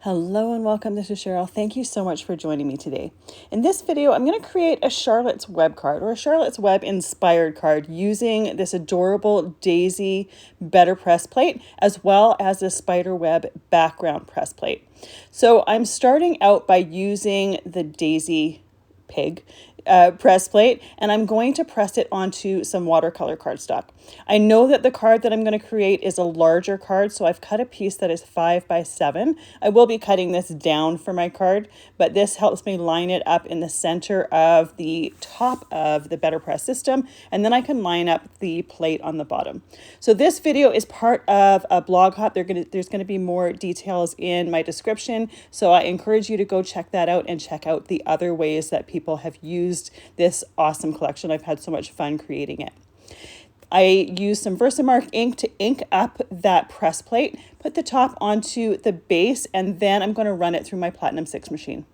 Hello and welcome, this is Cheryl. Thank you so much for joining me today. In this video, I'm going to create a Charlotte's Web card or a Charlotte's Web inspired card using this adorable daisy BetterPress plate as well as the spiderweb background press plate. So I'm starting out by using the daisy pig press plate, and I'm going to press it onto some watercolor cardstock. I know that the card that I'm going to create is a larger card, so I've cut a piece that is 5 by 7. I will be cutting this down for my card, but this helps me line it up in the center of the top of the BetterPress system, and then I can line up the plate on the bottom. So this video is part of a blog hop. There's going to be more details in my description, so I encourage you to go check that out and check out the other ways that people have used this awesome collection. I've had so much fun creating it. I used some VersaMark ink to ink up that press plate, put the top onto the base, and then I'm going to run it through my Platinum 6 machine.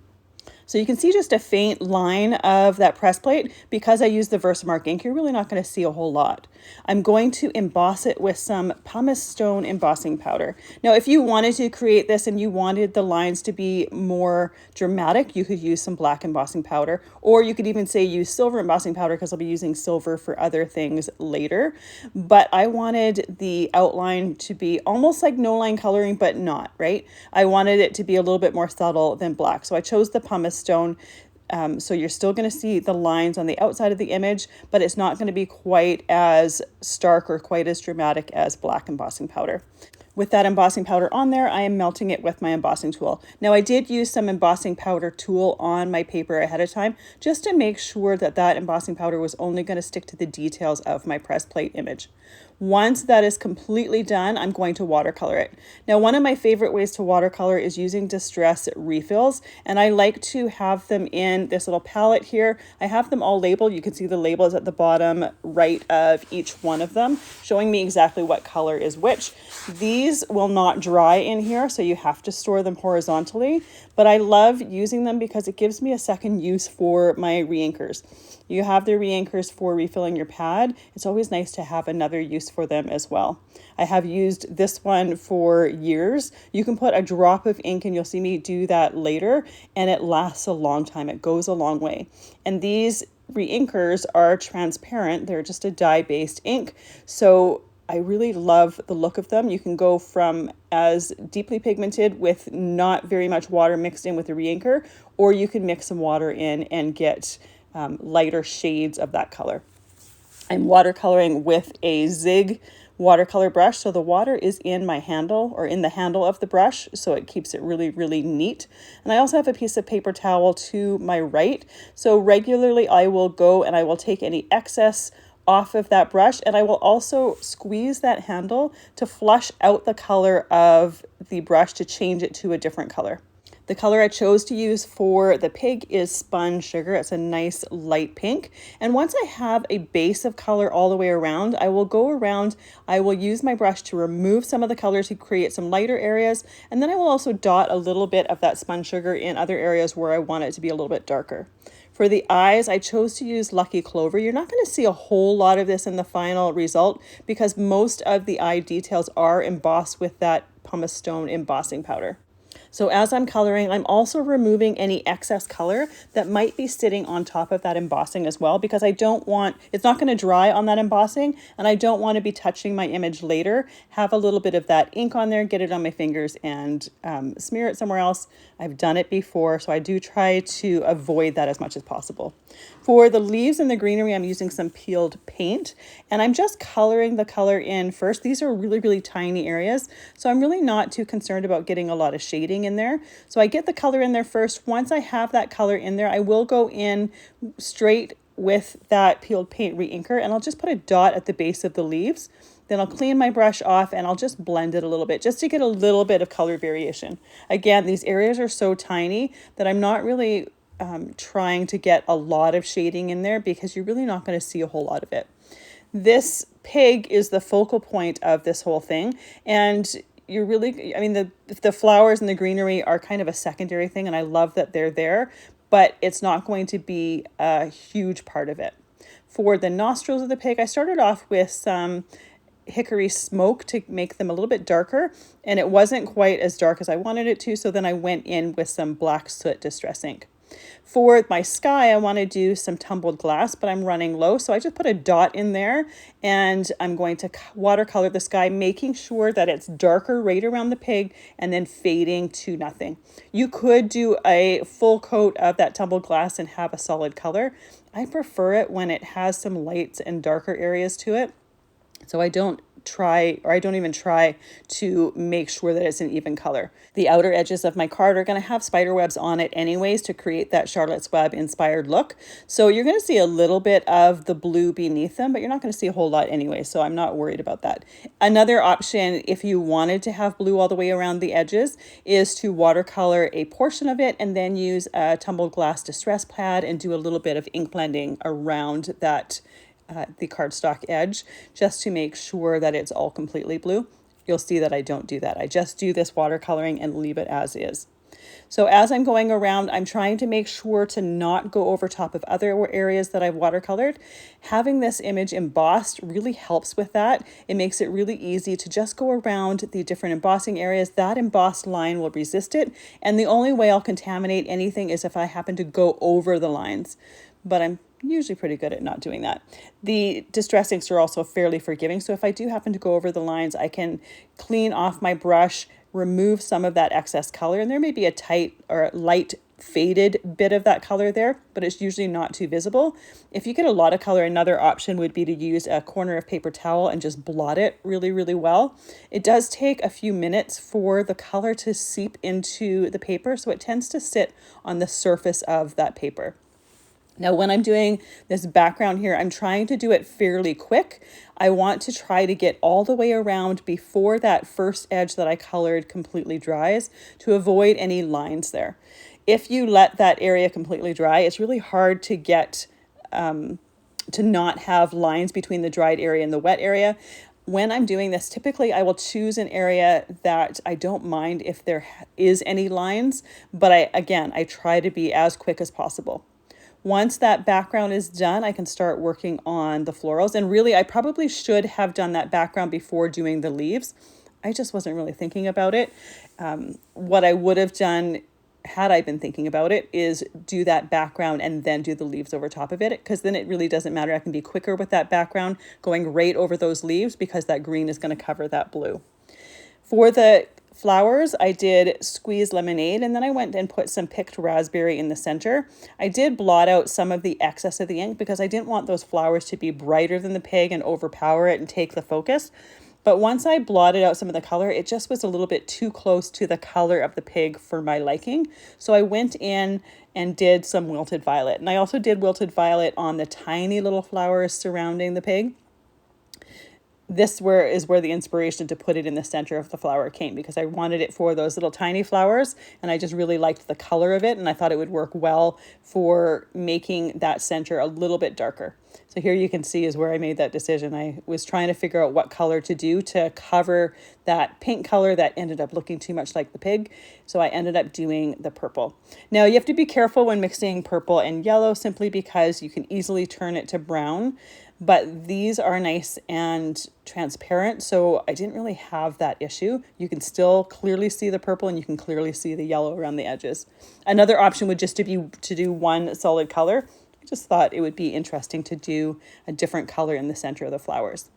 So you can see just a faint line of that press plate. Because I use the VersaMark ink, you're really not going to see a whole lot. I'm going to emboss it with some Pumice stone embossing powder. Now, if you wanted to create this and you wanted the lines to be more dramatic, you could use some black embossing powder, or you could even say use silver embossing powder because I'll be using silver for other things later. But I wanted the outline to be almost like no line coloring, but not, right? I wanted it to be a little bit more subtle than black. So I chose the Pumice stone. So you're still going to see the lines on the outside of the image, but it's not going to be quite as stark or quite as dramatic as black embossing powder. With that embossing powder on there, I am melting it with my embossing tool. Now, I did use some embossing powder tool on my paper ahead of time just to make sure that that embossing powder was only going to stick to the details of my press plate image. Once that is completely done, I'm going to watercolor it. Now, one of my favorite ways to watercolor is using distress refills, and I like to have them in this little palette here. I have them all labeled. You can see the labels at the bottom right of each one of them, showing me exactly what color is which. These will not dry in here, so you have to store them horizontally, but I love using them because it gives me a second use for my re-inkers. You have the re-inkers for refilling your pad. It's always nice to have another use for them as well. I have used this one for years. You can put a drop of ink, and you'll see me do that later, and it lasts a long time. It goes a long way. And these re-inkers are transparent. They're just a dye-based ink. So I really love the look of them. You can go from as deeply pigmented with not very much water mixed in with the re-inker, or you can mix some water in and get lighter shades of that color. I'm watercoloring with a Zig watercolor brush, so the water is in my handle or in the handle of the brush, so it keeps it really, really neat. And I also have a piece of paper towel to my right, so regularly I will go and I will take any excess off of that brush, and I will also squeeze that handle to flush out the color of the brush to change it to a different color. The color I chose to use for the pig is Spun Sugar. It's a nice light pink. And once I have a base of color all the way around, I will go around, I will use my brush to remove some of the color to create some lighter areas. And then I will also dot a little bit of that Spun Sugar in other areas where I want it to be a little bit darker. For the eyes, I chose to use Lucky Clover. You're not going to see a whole lot of this in the final result because most of the eye details are embossed with that Pumice stone embossing powder. So as I'm coloring, I'm also removing any excess color that might be sitting on top of that embossing as well, because I don't want, it's not going to dry on that embossing, and I don't want to be touching my image later, have a little bit of that ink on there, get it on my fingers, and smear it somewhere else. I've done it before, so I do try to avoid that as much as possible. For the leaves and the greenery, I'm using some peeled paint, and I'm just coloring the color in first. These are really, really tiny areas, so I'm really not too concerned about getting a lot of shading in there. So I get the color in there first. Once I have that color in there, I will go in straight with that peeled paint re-inker, and I'll just put a dot at the base of the leaves. Then I'll clean my brush off and I'll just blend it a little bit just to get a little bit of color variation. Again, these areas are so tiny that I'm not really trying to get a lot of shading in there because you're really not going to see a whole lot of it. This pig is the focal point of this whole thing, and you're really, I mean, the flowers and the greenery are kind of a secondary thing, and I love that they're there, but it's not going to be a huge part of it. For the nostrils of the pig, I started off with some Hickory smoke to make them a little bit darker, and it wasn't quite as dark as I wanted it to, so then I went in with some black soot distress ink. For my sky, I want to do some tumbled glass, but I'm running low, so I just put a dot in there, and I'm going to watercolor the sky, making sure that it's darker right around the pig and then fading to nothing. You could do a full coat of that tumbled glass and have a solid color. I prefer it when it has some lights and darker areas to it. So I don't even try to make sure that it's an even color. The outer edges of my card are going to have spider webs on it anyways to create that Charlotte's Web inspired look. So you're going to see a little bit of the blue beneath them, but you're not going to see a whole lot anyway, so I'm not worried about that. Another option, if you wanted to have blue all the way around the edges, is to watercolor a portion of it and then use a Tumbled Glass Distress pad and do a little bit of ink blending around that the cardstock edge, just to make sure that it's all completely blue. You'll see that I don't do that. I just do this watercoloring and leave it as is. So as I'm going around, I'm trying to make sure to not go over top of other areas that I've watercolored. Having this image embossed really helps with that. It makes it really easy to just go around the different embossing areas. That embossed line will resist it. And the only way I'll contaminate anything is if I happen to go over the lines. But I'm usually pretty good at not doing that. The distress inks are also fairly forgiving, so if I do happen to go over the lines, I can clean off my brush, remove some of that excess color, and there may be a tight or light faded bit of that color there, but it's usually not too visible. If you get a lot of color, another option would be to use a corner of paper towel and just blot it really, really well. It does take a few minutes for the color to seep into the paper, so it tends to sit on the surface of that paper. Now, when I'm doing this background here, I'm trying to do it fairly quick. I want to try to get all the way around before that first edge that I colored completely dries to avoid any lines there. If you let that area completely dry, it's really hard to get to not have lines between the dried area and the wet area. When I'm doing this, typically I will choose an area that I don't mind if there is any lines, but I try to be as quick as possible. Once that background is done, I can start working on the florals. And really, I probably should have done that background before doing the leaves. I just wasn't really thinking about it. What I would have done had I been thinking about it is do that background and then do the leaves over top of it, because then it really doesn't matter. I can be quicker with that background going right over those leaves because that green is going to cover that blue. For the flowers, I did squeeze lemonade, and then I went and put some picked raspberry in the center. I did blot out some of the excess of the ink because I didn't want those flowers to be brighter than the pig and overpower it and take the focus. But once I blotted out some of the color, it just was a little bit too close to the color of the pig for my liking. So I went in and did some wilted violet. And I also did wilted violet on the tiny little flowers surrounding the pig. This is where the inspiration to put it in the center of the flower came, because I wanted it for those little tiny flowers, and I just really liked the color of it, and I thought it would work well for making that center a little bit darker. So here you can see is where I made that decision. I was trying to figure out what color to do to cover that pink color that ended up looking too much like the pig. So I ended up doing the purple. Now you have to be careful when mixing purple and yellow, simply because you can easily turn it to brown. But these are nice and transparent, so I didn't really have that issue. You can still clearly see the purple and you can clearly see the yellow around the edges. Another option would just be to do one solid color. I just thought it would be interesting to do a different color in the center of the flowers.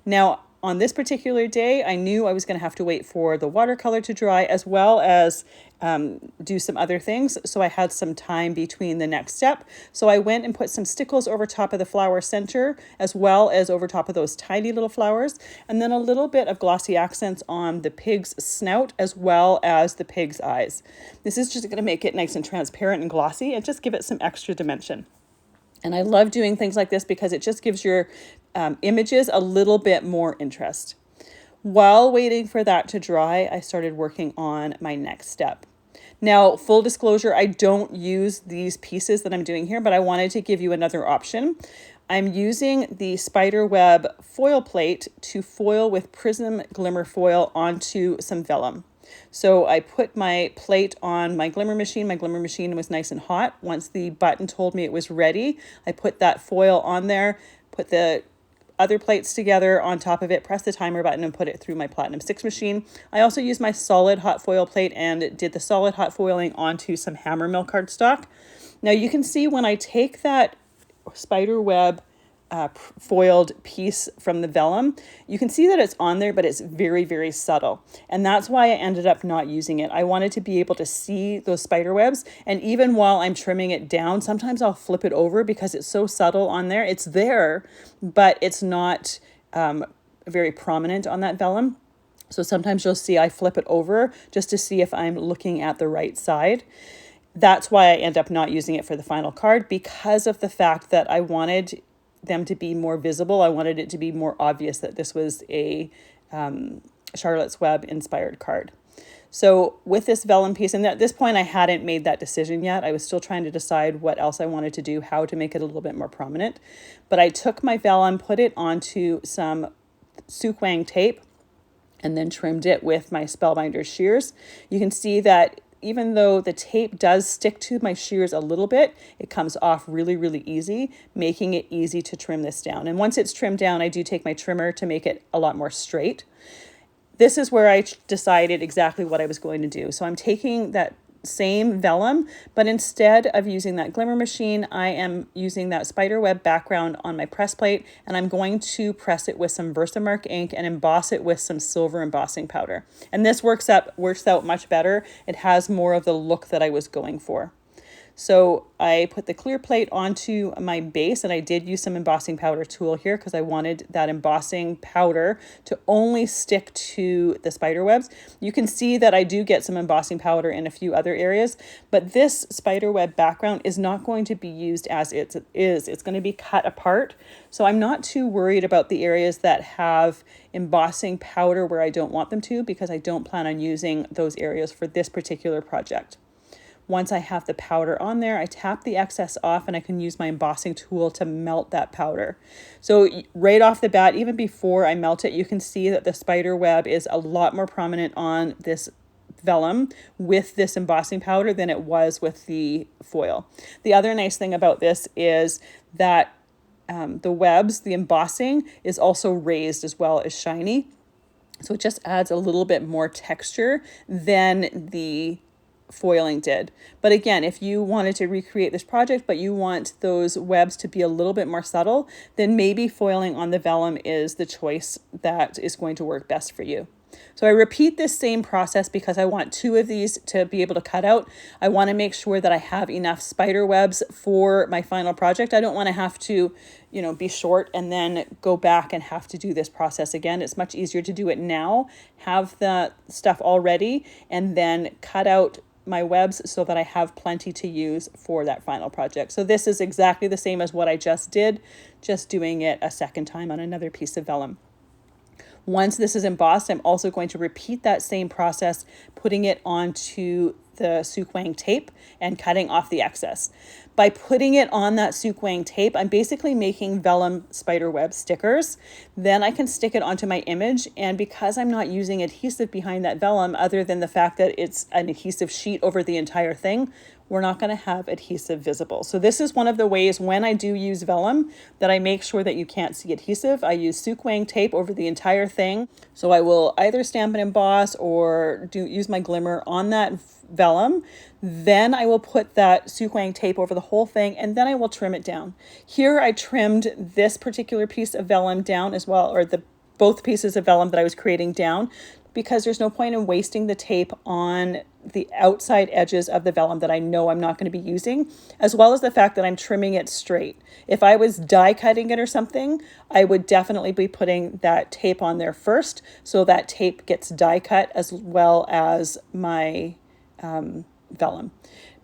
Now, on this particular day, I knew I was going to have to wait for the watercolor to dry, as well as do some other things. So I had some time between the next step. So I went and put some Stickles over top of the flower center, as well as over top of those tiny little flowers. And then a little bit of Glossy Accents on the pig's snout, as well as the pig's eyes. This is just going to make it nice and transparent and glossy and just give it some extra dimension. And I love doing things like this because it just gives your images a little bit more interest. While waiting for that to dry, I started working on my next step. Now, full disclosure, I don't use these pieces that I'm doing here, but I wanted to give you another option. I'm using the spiderweb foil plate to foil with Prism Glimmer foil onto some vellum. So I put my plate on my Glimmer machine. My Glimmer machine was nice and hot. Once the button told me it was ready, I put that foil on there, put the other plates together on top of it, press the timer button, and put it through my Platinum 6 machine. I also used my solid hot foil plate and did the solid hot foiling onto some Hammermill cardstock. Now you can see when I take that spider web foiled piece from the vellum, you can see that it's on there, but it's very, very subtle. And that's why I ended up not using it. I wanted to be able to see those spider webs. And even while I'm trimming it down, sometimes I'll flip it over because it's so subtle on there. It's there, but it's not very prominent on that vellum. So sometimes you'll see I flip it over just to see if I'm looking at the right side. That's why I end up not using it for the final card, because of the fact that I wanted them to be more visible. I wanted it to be more obvious that this was a Charlotte's Web inspired card. So with this vellum piece, and at this point I hadn't made that decision yet. I was still trying to decide what else I wanted to do, how to make it a little bit more prominent. But I took my vellum, put it onto some Sookwang tape, and then trimmed it with my Spellbinders shears. You can see that even though the tape does stick to my shears a little bit, it comes off really, really easy, making it easy to trim this down. And once it's trimmed down, I do take my trimmer to make it a lot more straight. This is where I decided exactly what I was going to do. So I'm taking that same vellum, but instead of using that Glimmer machine, I am using that spiderweb background on my press plate, and I'm going to press it with some VersaMark ink and emboss it with some silver embossing powder. And this works out much better. It has more of the look that I was going for. So I put the clear plate onto my base, and I did use some embossing powder tool here because I wanted that embossing powder to only stick to the spider webs. You can see that I do get some embossing powder in a few other areas, but this spider web background is not going to be used as it is. It's going to be cut apart. So I'm not too worried about the areas that have embossing powder where I don't want them to, because I don't plan on using those areas for this particular project. Once I have the powder on there, I tap the excess off and I can use my embossing tool to melt that powder. So right off the bat, even before I melt it, you can see that the spider web is a lot more prominent on this vellum with this embossing powder than it was with the foil. The other nice thing about this is that the webs, the embossing is also raised as well as shiny. So it just adds a little bit more texture than the foiling did. But again, if you wanted to recreate this project, but you want those webs to be a little bit more subtle, then maybe foiling on the vellum is the choice that is going to work best for you. So I repeat this same process because I want two of these to be able to cut out. I want to make sure that I have enough spider webs for my final project. I don't want to have to, be short and then go back and have to do this process again. It's much easier to do it now, have the stuff all ready, and then cut out my webs so that I have plenty to use for that final project. So this is exactly the same as what I just did, just doing it a second time on another piece of vellum. Once this is embossed, I'm also going to repeat that same process, putting it onto the Sookwang tape and cutting off the excess. By putting it on that Sookwang tape, I'm basically making vellum spiderweb stickers. Then I can stick it onto my image, and because I'm not using adhesive behind that vellum, other than the fact that it's an adhesive sheet over the entire thing, we're not going to have adhesive visible. So this is one of the ways when I do use vellum that I make sure that you can't see adhesive. I use Sookwang tape over the entire thing. So I will either stamp and emboss or use my Glimmer on that vellum. Then I will put that Sookwang tape over the whole thing, and then I will trim it down. Here I trimmed this particular piece of vellum down as well, or both pieces of vellum that I was creating down, because there's no point in wasting the tape on the outside edges of the vellum that I know I'm not going to be using, as well as the fact that I'm trimming it straight. If I was die cutting it or something, I would definitely be putting that tape on there first, so that tape gets die cut as well as my vellum.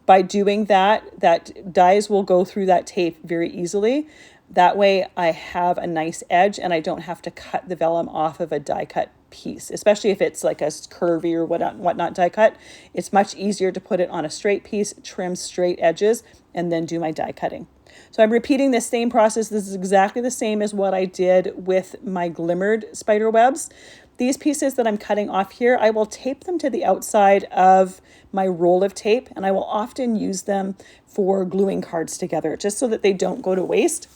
By doing that, that dies will go through that tape very easily. That way I have a nice edge and I don't have to cut the vellum off of a die cut piece, especially if it's like a curvy or whatnot die cut. It's much easier to put it on a straight piece, trim straight edges, and then do my die cutting. So I'm repeating this same process. This is exactly the same as what I did with my glimmered spider webs. These pieces that I'm cutting off here, I will tape them to the outside of my roll of tape, and I will often use them for gluing cards together just so that they don't go to waste.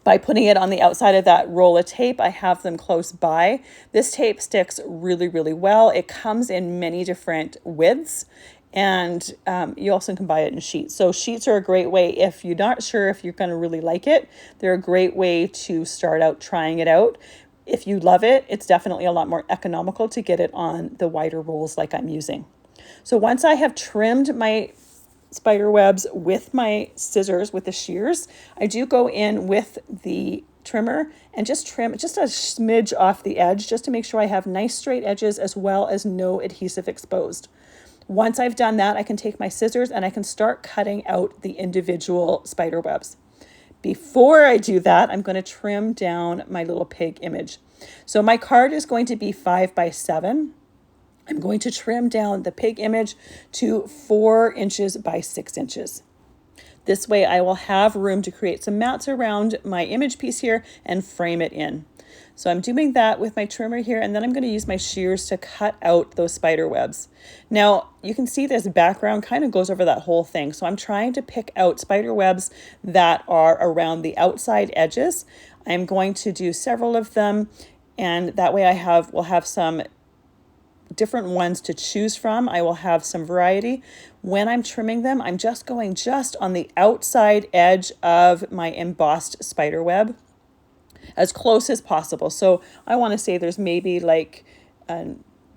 by putting it on the outside of that roll of tape. I have them close by. This tape sticks really, really well. It comes in many different widths, and you also can buy it in sheets. So sheets are a great way if you're not sure if you're going to really like it. They're a great way to start out trying it out. If you love it, it's definitely a lot more economical to get it on the wider rolls like I'm using. So once I have trimmed my spider webs with my scissors, with the shears, I do go in with the trimmer and just trim just a smidge off the edge, just to make sure I have nice straight edges as well as no adhesive exposed. Once I've done that, I can take my scissors and I can start cutting out the individual spider webs. Before I do that, I'm going to trim down my little pig image. So my card is going to be 5 by 7. I'm going to trim down the pig image to 4 inches by 6 inches. This way I will have room to create some mats around my image piece here and frame it in. So I'm doing that with my trimmer here, and then I'm going to use my shears to cut out those spider webs. Now you can see this background kind of goes over that whole thing. So I'm trying to pick out spider webs that are around the outside edges. I'm going to do several of them, and that way we'll have some different ones to choose from. I will have some variety. When I'm trimming them, I'm just going just on the outside edge of my embossed spider web, as close as possible. So I want to say there's maybe like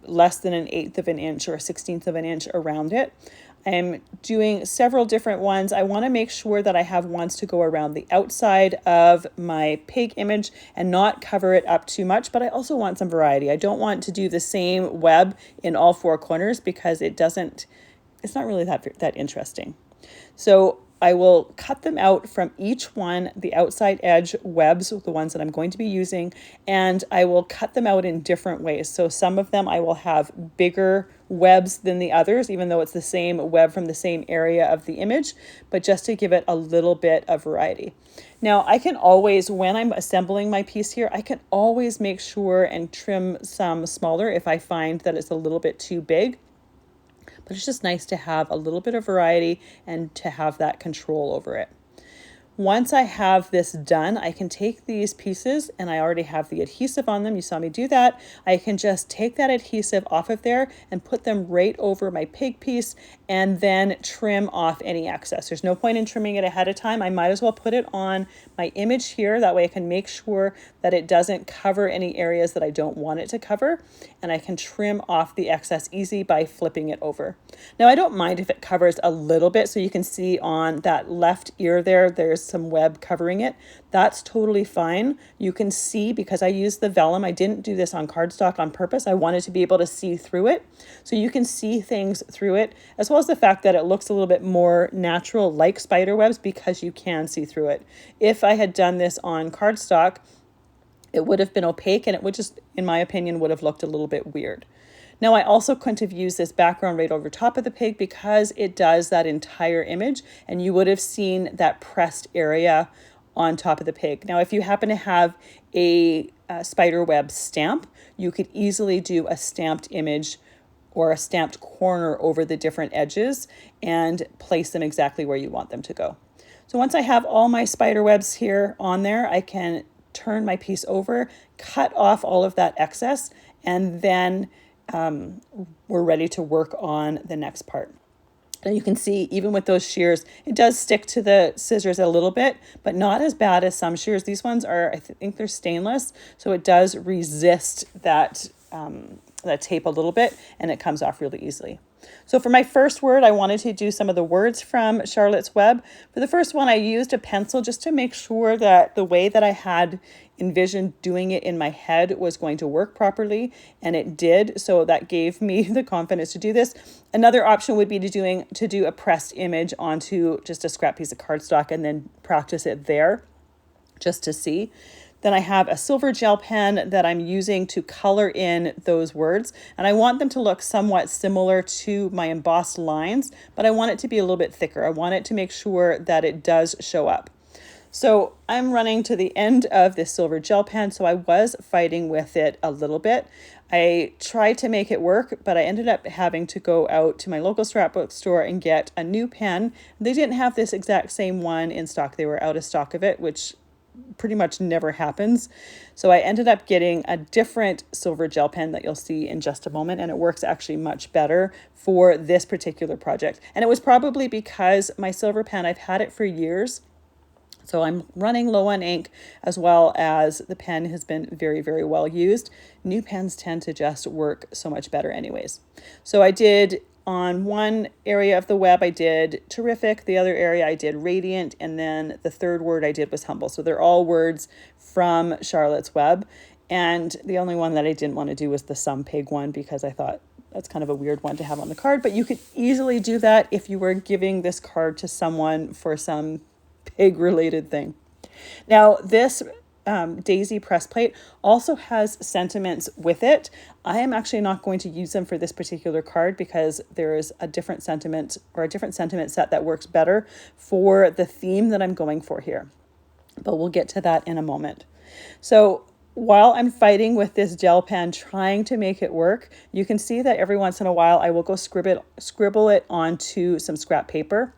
less than 1/8 of an inch or 1/16 of an inch around it. I'm doing several different ones. I want to make sure that I have ones to go around the outside of my pig image and not cover it up too much, but I also want some variety. I don't want to do the same web in all 4 corners because it's not really that interesting. So I will cut them out from each one, the outside edge webs, the ones that I'm going to be using, and I will cut them out in different ways. So some of them I will have bigger webs than the others, even though it's the same web from the same area of the image, but just to give it a little bit of variety. Now I can always, when I'm assembling my piece here, I can always make sure and trim some smaller if I find that it's a little bit too big. But it's just nice to have a little bit of variety and to have that control over it. Once I have this done, I can take these pieces, and I already have the adhesive on them. You saw me do that. I can just take that adhesive off of there and put them right over my pig piece and then trim off any excess. There's no point in trimming it ahead of time. I might as well put it on my image here. That way I can make sure that it doesn't cover any areas that I don't want it to cover, and I can trim off the excess easy by flipping it over. Now I don't mind if it covers a little bit, so you can see on that left ear there's some web covering it. That's totally fine. You can see, because I used the vellum, I didn't do this on cardstock on purpose. I wanted to be able to see through it. So you can see things through it, as well as the fact that it looks a little bit more natural, like spider webs, because you can see through it. If I had done this on cardstock, it would have been opaque, and it would just, in my opinion, would have looked a little bit weird. Now I also couldn't have used this background right over top of the pig because it does that entire image, and you would have seen that pressed area on top of the pig. Now if you happen to have a spider web stamp, you could easily do a stamped image or a stamped corner over the different edges and place them exactly where you want them to go. So once I have all my spider webs here on there, I can turn my piece over, cut off all of that excess, and then we're ready to work on the next part. And you can see, even with those shears, it does stick to the scissors a little bit, but not as bad as some shears. These ones are, I think they're stainless, so it does resist that tape a little bit, and it comes off really easily. So for my first word, I wanted to do some of the words from Charlotte's Web. For the first one, I used a pencil just to make sure that the way that I had envisioned doing it in my head was going to work properly, and it did. So that gave me the confidence to do this. Another option would be to do a pressed image onto just a scrap piece of cardstock and then practice it there just to see. Then I have a silver gel pen that I'm using to color in those words. And I want them to look somewhat similar to my embossed lines, but I want it to be a little bit thicker. I want it to make sure that it does show up. So I'm running to the end of this silver gel pen, so I was fighting with it a little bit. I tried to make it work, but I ended up having to go out to my local scrapbook store and get a new pen. They didn't have this exact same one in stock. They were out of stock of it, which pretty much never happens. So I ended up getting a different silver gel pen that you'll see in just a moment, and it works actually much better for this particular project. And it was probably because my silver pen, I've had it for years, so I'm running low on ink, as well as the pen has been very, very well used. New pens tend to just work so much better anyways. So I did, on one area of the web, I did terrific. The other area I did radiant. And then the third word I did was humble. So they're all words from Charlotte's Web. And the only one that I didn't want to do was the some pig one, because I thought that's kind of a weird one to have on the card. But you could easily do that if you were giving this card to someone for some pig related thing. Now this daisy press plate also has sentiments with it. I am actually not going to use them for this particular card because there is a different sentiment, or a different sentiment set that works better for the theme that I'm going for here. But we'll get to that in a moment. So while I'm fighting with this gel pen, trying to make it work, you can see that every once in a while I will go scribble it onto some scrap paper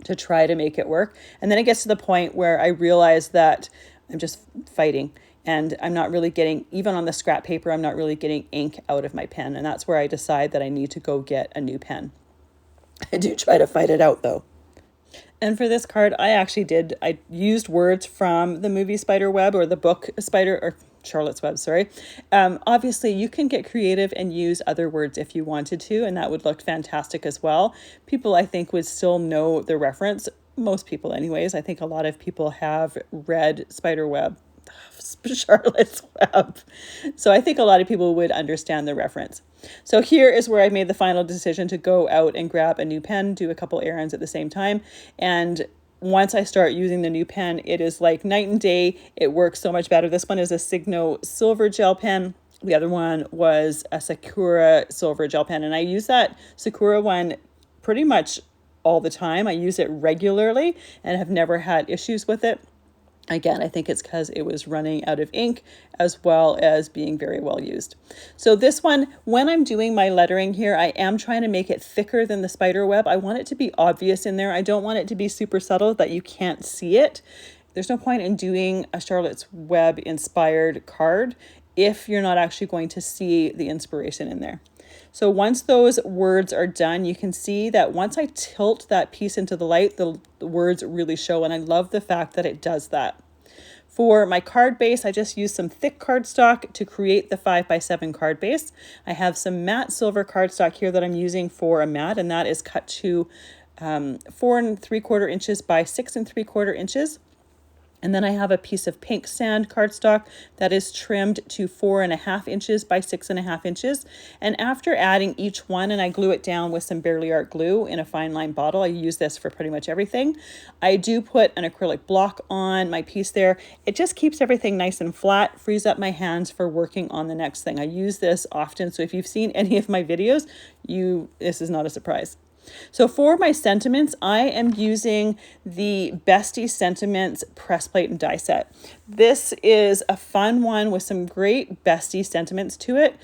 to try to make it work. And then it gets to the point where I realize that I'm just fighting, and I'm not really getting, even on the scrap paper, I'm not really getting ink out of my pen. And that's where I decide that I need to go get a new pen. I do try to fight it out though. And for this card, I used words from the movie Spiderweb, or the book Charlotte's Web, sorry. Obviously, you can get creative and use other words if you wanted to, and that would look fantastic as well. People, I think, would still know the reference. Most people anyways. I think a lot of people have read Charlotte's Web. So I think a lot of people would understand the reference. So here is where I made the final decision to go out and grab a new pen, do a couple errands at the same time. And once I start using the new pen, it is like night and day. It works so much better. This one is a Signo silver gel pen. The other one was a Sakura silver gel pen. And I use that Sakura one pretty much all the time. I use it regularly and have never had issues with it. Again, I think it's because it was running out of ink, as well as being very well used. So this one, when I'm doing my lettering here, I am trying to make it thicker than the spider web. I want it to be obvious in there. I don't want it to be super subtle that you can't see it. There's no point in doing a Charlotte's Web inspired card if you're not actually going to see the inspiration in there. So once those words are done, you can see that once I tilt that piece into the light, the words really show. And I love the fact that it does that. For my card base, I just used some thick cardstock to create the 5x7 card base. I have some matte silver cardstock here that I'm using for a mat, and that is cut to 4 3/4 inches by 6 3/4 inches. And then I have a piece of pink sand cardstock that is trimmed to 4.5 inches by 6.5 inches. And after adding each one, and I glue it down with some Barely Art glue in a fine line bottle, I use this for pretty much everything. I do put an acrylic block on my piece there. It just keeps everything nice and flat, frees up my hands for working on the next thing. I use this often, so if you've seen any of my videos, this is not a surprise. So for my sentiments, I am using the Bestie Sentiments press plate and die set. This is a fun one with some great Bestie sentiments to it.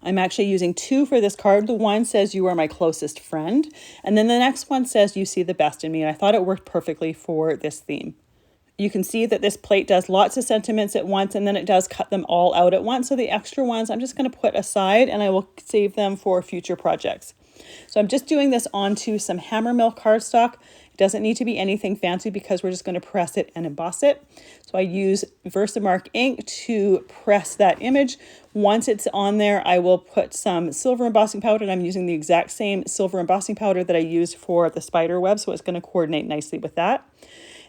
I'm actually using 2 for this card. The one says, "You are my closest friend." And then the next one says, "You see the best in me." And I thought it worked perfectly for this theme. You can see that this plate does lots of sentiments at once, and then it does cut them all out at once. So the extra ones I'm just going to put aside, and I will save them for future projects. So I'm just doing this onto some Hammermill cardstock. It doesn't need to be anything fancy because we're just going to press it and emboss it. So I use VersaMark ink to press that image. Once it's on there, I will put some silver embossing powder, and I'm using the exact same silver embossing powder that I used for the spider web, so it's going to coordinate nicely with that.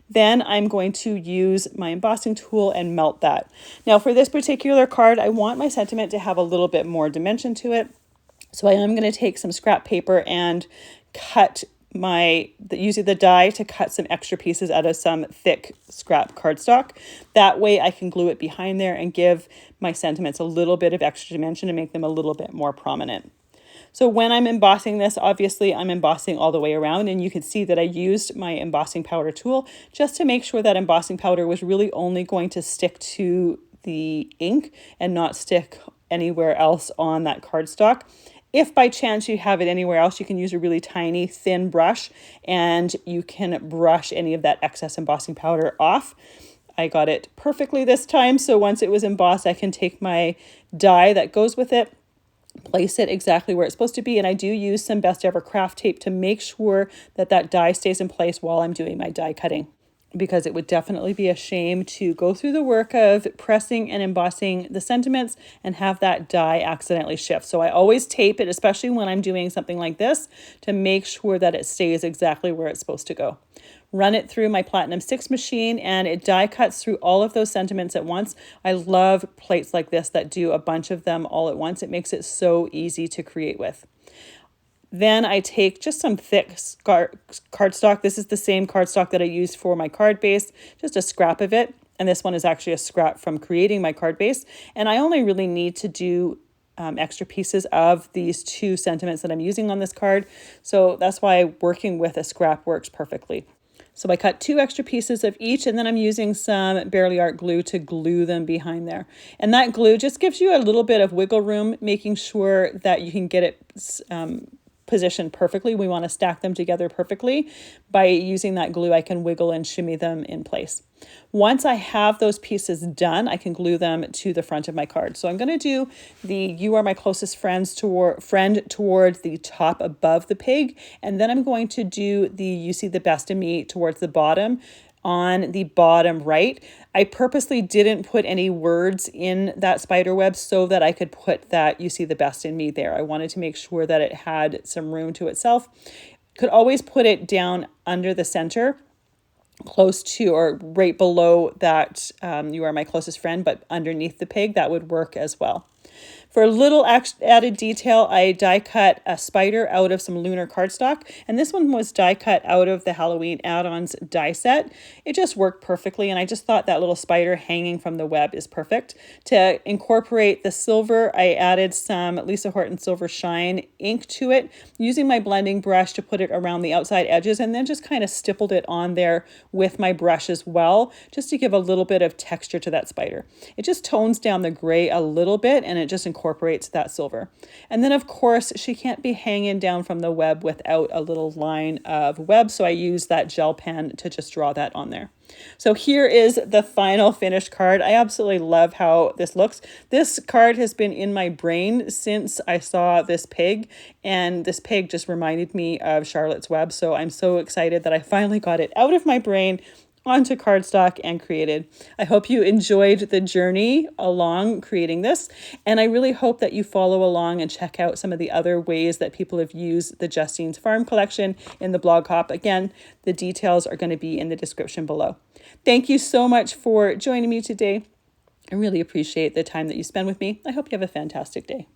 Then I'm going to use my embossing tool and melt that. Now for this particular card, I want my sentiment to have a little bit more dimension to it. So I am going to take some scrap paper and cut using the die to cut some extra pieces out of some thick scrap cardstock. That way I can glue it behind there and give my sentiments a little bit of extra dimension and make them a little bit more prominent. So when I'm embossing this, obviously I'm embossing all the way around, and you can see that I used my embossing powder tool just to make sure that embossing powder was really only going to stick to the ink and not stick anywhere else on that cardstock. If by chance you have it anywhere else, you can use a really tiny thin brush and you can brush any of that excess embossing powder off. I got it perfectly this time. So once it was embossed, I can take my die that goes with it, place it exactly where it's supposed to be. And I do use some Best Ever craft tape to make sure that that die stays in place while I'm doing my die cutting, because it would definitely be a shame to go through the work of pressing and embossing the sentiments and have that die accidentally shift. So I always tape it, especially when I'm doing something like this, to make sure that it stays exactly where it's supposed to go. Run it through my Platinum 6 machine and it die cuts through all of those sentiments at once. I love plates like this that do a bunch of them all at once. It makes it so easy to create with. Then I take just some thick cardstock. This is the same cardstock that I used for my card base, just a scrap of it. And this one is actually a scrap from creating my card base. And I only really need to do extra pieces of these two sentiments that I'm using on this card. So that's why working with a scrap works perfectly. So I cut 2 extra pieces of each, and then I'm using some Barely Art glue to glue them behind there. And that glue just gives you a little bit of wiggle room, making sure that you can get it positioned perfectly. We want to stack them together perfectly. By using that glue, I can wiggle and shimmy them in place. Once I have those pieces done, I can glue them to the front of my card. So I'm going to do the You Are My Closest Friends towards the top above the pig, and then I'm going to do the You See the Best in Me towards the bottom on the bottom right. I purposely didn't put any words in that spider web so that I could put that You See the Best in Me there. I wanted to make sure that it had some room to itself. Could always put it down under the center, close to or right below that You Are My Closest Friend, but underneath the pig, that would work as well. For a little added detail, I die cut a spider out of some lunar cardstock, and this one was die cut out of the Halloween add-ons die set. It just worked perfectly, and I just thought that little spider hanging from the web is perfect. To incorporate the silver, I added some Lisa Horton Silver Shine ink to it, using my blending brush to put it around the outside edges, and then just kind of stippled it on there with my brush as well, just to give a little bit of texture to that spider. It just tones down the gray a little bit, and it just incorporates that silver. And then of course she can't be hanging down from the web without a little line of web, so I use that gel pen to just draw that on there. So here is the final finished card. I absolutely love how this looks. This card has been in my brain since I saw this pig, and this pig just reminded me of Charlotte's Web, so I'm so excited that I finally got it out of my brain onto cardstock and created. I hope you enjoyed the journey along creating this, and I really hope that you follow along and check out some of the other ways that people have used the Justine's Farm collection in the blog hop. Again, the details are going to be in the description below. Thank you so much for joining me today. I really appreciate the time that you spend with me. I hope you have a fantastic day.